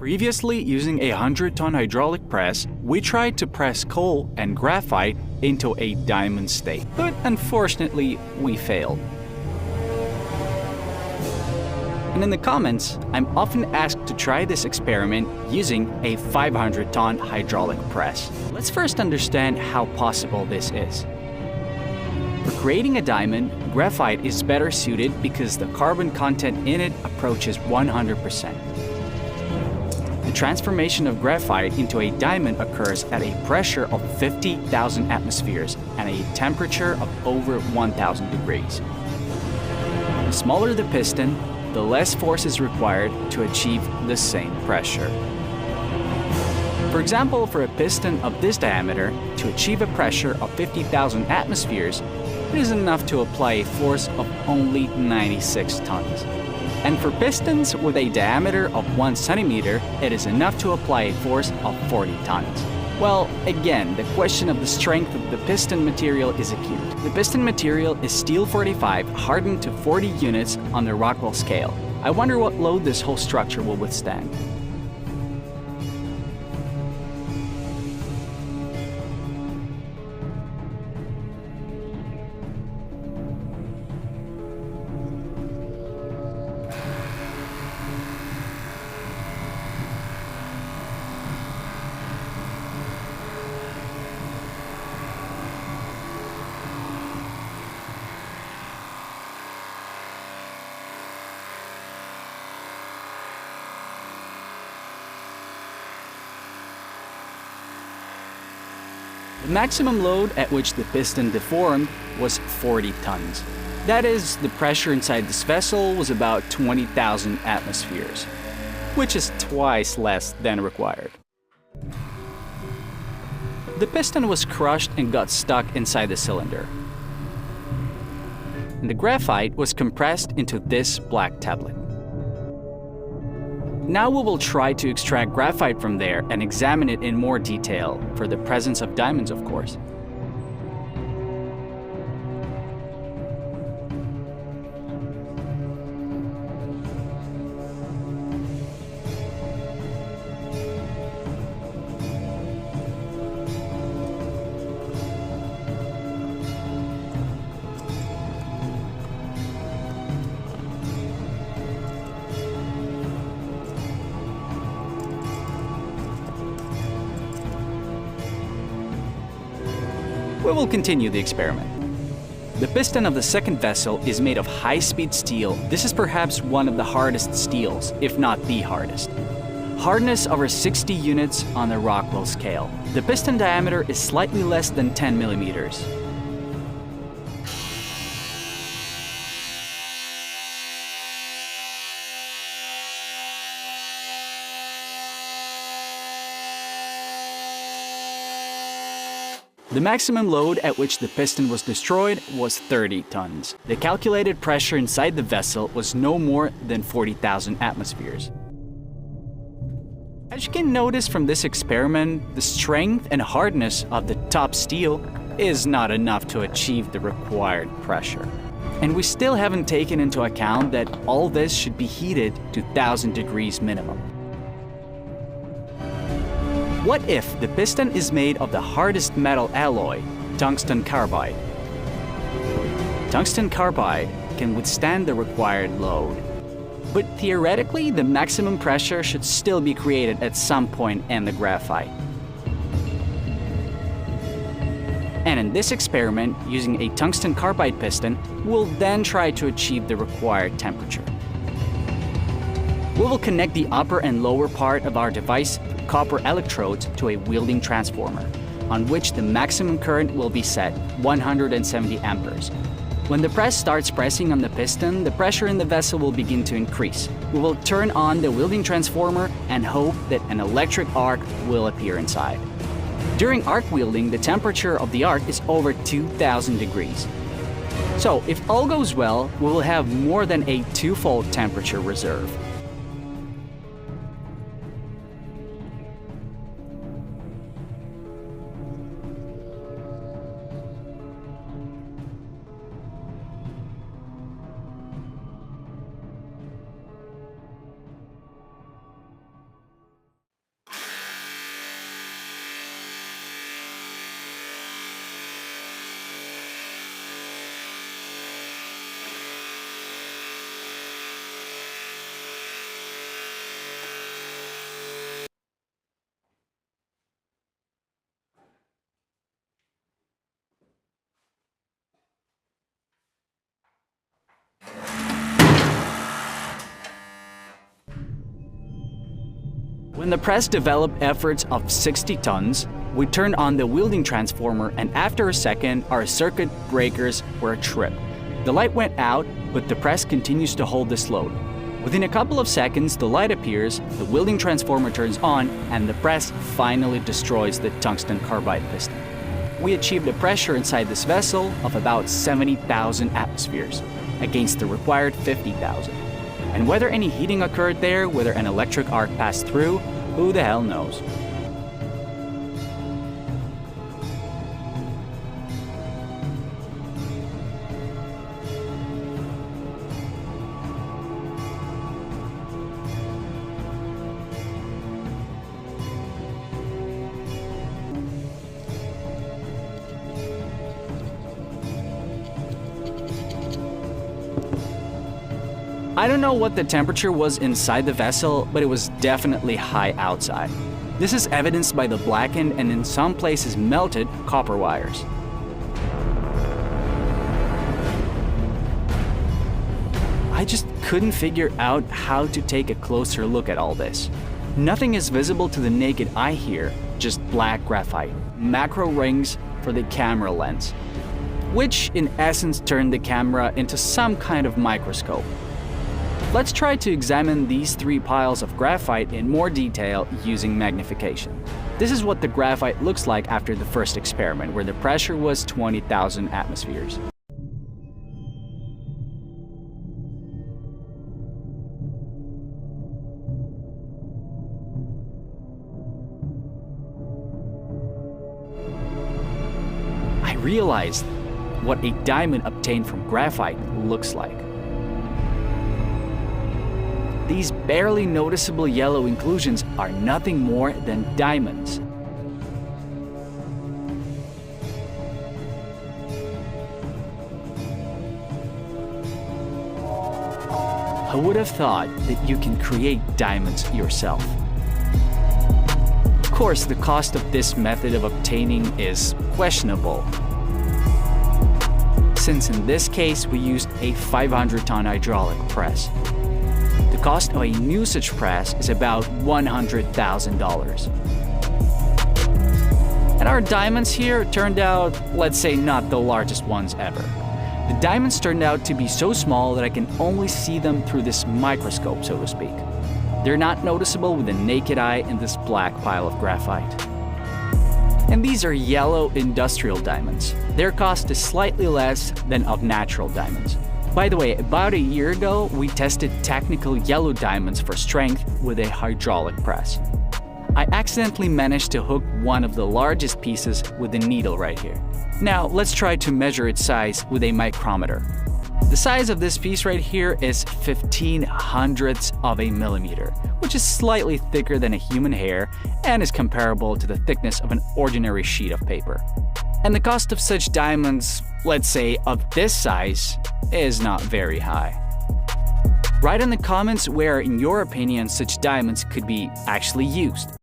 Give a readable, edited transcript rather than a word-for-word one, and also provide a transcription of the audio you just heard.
Previously, using a 100-ton hydraulic press, we tried to press coal and graphite into a diamond state, but unfortunately, we failed. And in the comments, I'm often asked to try this experiment using a 500-ton hydraulic press. Let's first understand how possible this is. For creating a diamond, graphite is better suited because the carbon content in it approaches 100%. The transformation of graphite into a diamond occurs at a pressure of 50,000 atmospheres and a temperature of over 1,000 degrees. The smaller the piston, the less force is required to achieve the same pressure. For example, for a piston of this diameter, to achieve a pressure of 50,000 atmospheres, it is enough to apply a force of only 96 tons. And for pistons with a diameter of 1 centimeter, it is enough to apply a force of 40 tons. Well, again, the question of the strength of the piston material is acute. The piston material is steel 45 hardened to 40 units on the Rockwell scale. I wonder what load this whole structure will withstand. The maximum load at which the piston deformed was 40 tons. That is, the pressure inside this vessel was about 20,000 atmospheres, which is twice less than required. The piston was crushed and got stuck inside the cylinder. And the graphite was compressed into this black tablet. Now we will try to extract graphite from there and examine it in more detail, for the presence of diamonds, of course. We will continue the experiment. The piston of the second vessel is made of high-speed steel. This is perhaps one of the hardest steels, if not the hardest. Hardness over 60 units on the Rockwell scale. The piston diameter is slightly less than 10 millimeters. The maximum load at which the piston was destroyed was 30 tons. The calculated pressure inside the vessel was no more than 40,000 atmospheres. As you can notice from this experiment, the strength and hardness of the top steel is not enough to achieve the required pressure. And we still haven't taken into account that all this should be heated to 1,000 degrees minimum. What if the piston is made of the hardest metal alloy, tungsten carbide? Tungsten carbide can withstand the required load. But theoretically, the maximum pressure should still be created at some point in the graphite. And in this experiment, using a tungsten carbide piston, we'll then try to achieve the required temperature. We will connect the upper and lower part of our device through copper electrodes to a wielding transformer, on which the maximum current will be set, 170 amperes. When the press starts pressing on the piston, the pressure in the vessel will begin to increase. We will turn on the wielding transformer and hope that an electric arc will appear inside. During arc wielding, the temperature of the arc is over 2,000 degrees. So, if all goes well, we will have more than a twofold temperature reserve. When the press developed efforts of 60 tons, we turned on the wielding transformer, and after a second, our circuit breakers were tripped. The light went out, but the press continues to hold this load. Within a couple of seconds, the light appears, the wielding transformer turns on, and the press finally destroys the tungsten carbide piston. We achieved a pressure inside this vessel of about 70,000 atmospheres, against the required 50,000. And whether any heating occurred there, whether an electric arc passed through, who the hell knows? I don't know what the temperature was inside the vessel, but it was definitely high outside. This is evidenced by the blackened and in some places melted copper wires. I just couldn't figure out how to take a closer look at all this. Nothing is visible to the naked eye here, just black graphite, macro rings for the camera lens, which in essence turned the camera into some kind of microscope. Let's try to examine these three piles of graphite in more detail using magnification. This is what the graphite looks like after the first experiment, where the pressure was 20,000 atmospheres. I realized what a diamond obtained from graphite looks like. These barely noticeable yellow inclusions are nothing more than diamonds. Who would have thought that you can create diamonds yourself? Of course, the cost of this method of obtaining is questionable, since in this case we used a 500-ton hydraulic press. The cost of a new such press is about $100,000. And our diamonds here turned out, let's say, not the largest ones ever. The diamonds turned out to be so small that I can only see them through this microscope, so to speak. They're not noticeable with the naked eye in this black pile of graphite. And these are yellow industrial diamonds. Their cost is slightly less than of natural diamonds. By the way, about a year ago, we tested technical yellow diamonds for strength with a hydraulic press. I accidentally managed to hook one of the largest pieces with a needle right here. Now, let's try to measure its size with a micrometer. The size of this piece right here is 15/100ths of a millimeter, which is slightly thicker than a human hair and is comparable to the thickness of an ordinary sheet of paper. And the cost of such diamonds, let's say of this size, is not very high. Write in the comments where, in your opinion, such diamonds could be actually used.